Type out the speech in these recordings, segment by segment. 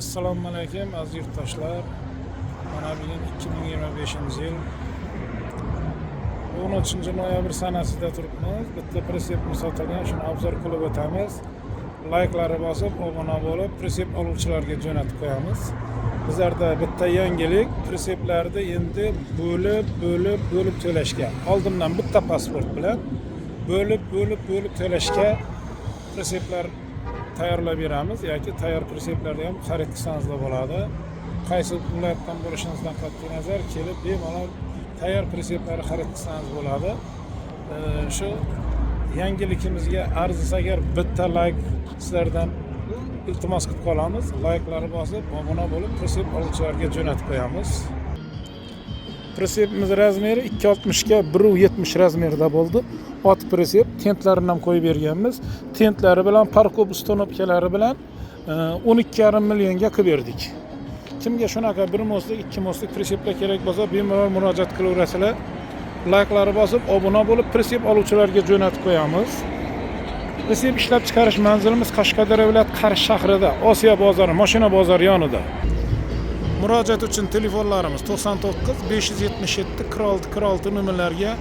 Assalomu alaykum aziz yurtdoshlar. Mana bugun 2025-yil 13-noyabr sanasida turibmiz. Bitta pritsepimiz sotilgan, shuni obzor qilib o'tamiz. Layklari bosib, obuna bo'lib, pritsep oluvchilarga jo'natib qo'yamiz. Bizlarda bitta yangilik, pritseplarni endi bo'lib to'lashga. Oldindan bitta pasport bilan bo'lib to'lashga pritseplar tayyorlab beramiz yoki tayyor pritseplarni ham xarid qilsangiz bo'ladi. Qaysi viloyatdan bo'lishingizdan qat'iy nazar kelib bemalol tayyor pritseplarni xarid qilsangiz bo'ladi. Shu yangiligimizga arziz agar bitta layk sizlardan iltimos qilib qolamiz. Layklari bosib, obuna bo'lib, pritsep oluvchilarga jo'natib qo'yamiz. Pritsepimiz razmeri 2.60 ga 1.70 razmerda bo'ldi. Ot pritsep, tentlarini ham qo'yib berganmiz. Tentlari bilan parkop ustanopkalari bilan 12,5 millionga qilib berdik. Kimga shunaqa 1 mostlik, 2 mostlik pritseplar kerak bo'lsa, bemalol murojaat qilaverasizlar. Layklari bosib, obuna bo'lib, pritsep oluvchilarga jo'natib qo'yamiz. Pritsep ishlab chiqarish manzilimiz Qashqadaryo viloyati Qarish shahrida, Osiyo bozori, mashina bozori yonida. Murojaat uchun telefonlarimiz 99 577 46 nomerlarga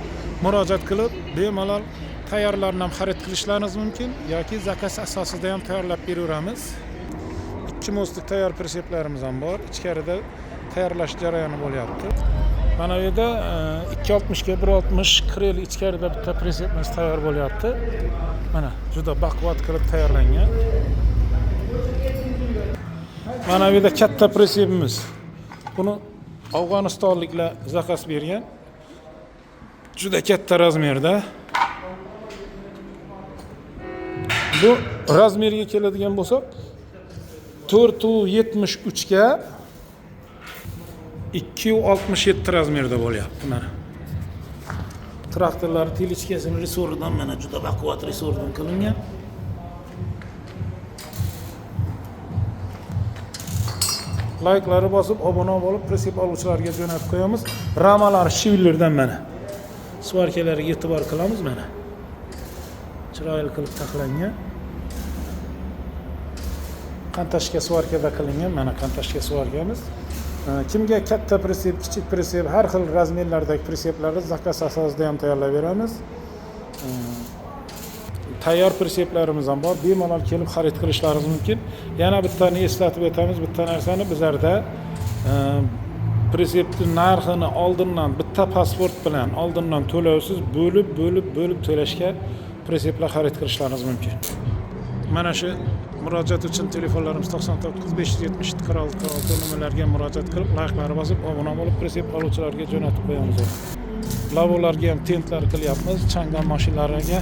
murojaat qilib, bemalol tayyorlarni ham xarid qilishlaringiz mumkin yoki zakaz asosida ham tayyorlab beraveramiz. 2 mostlik tayyor pritseplarimiz ham bor. Ichkarida tayyorlash jarayoni bo'lyapti. Mana bu yerda 2.60 ga 1.60 krel ichkarida bitta pritsepimiz tayyor bo'lyapti. Mana juda baquvvat qilib tayyorlangan. Mana bu yerda katta pritsepimiz. Buni Afg'onistonliklar zakaz bergan. Juda katta razmerda. Bu razmerga keladigan bo'lsak 4.73 ga 2.67 razmerda bo'lyapti mana. Traktorlar telichkasini resordan mana juda baquvvat resordan qilingan. Layklari bosib, obuna bo'lib, pritsep oluvchilarga jo'natib qo'yamiz. Ramalar shivillerdan mana. Svarkalariga e'tibor qilamiz mana. Chiroyli qilib taxlangan. Qantashga svarkada qilingan, mana qantashga svarkamiz. Kimga katta pritsep, kichik pritsep, har xil razmerlardagi pritseplarni zakaz asosida ham tayyorlab beramiz. Tayyor pritseplarimiz ham bor. Bemalol kelib xarid qilishlaringiz mumkin. Yana bittani eslatib o'tamiz, bitta narsani bizlarda pritsepning narxini oldindan bitta pasport bilan oldindan to'lovsiz bo'lib to'lashga pritseplar xarid qilishlaringiz mumkin. Mana shu murojaat uchun telefonlarimiz 99 577 46 nomerlarga murojaat qilib, layklari bosib, obuna bo'lib, pritsep oluvchilarga jo'natib qo'yamiz. Lavolarga ham tentlar qilyapmiz, changal mashinalariga.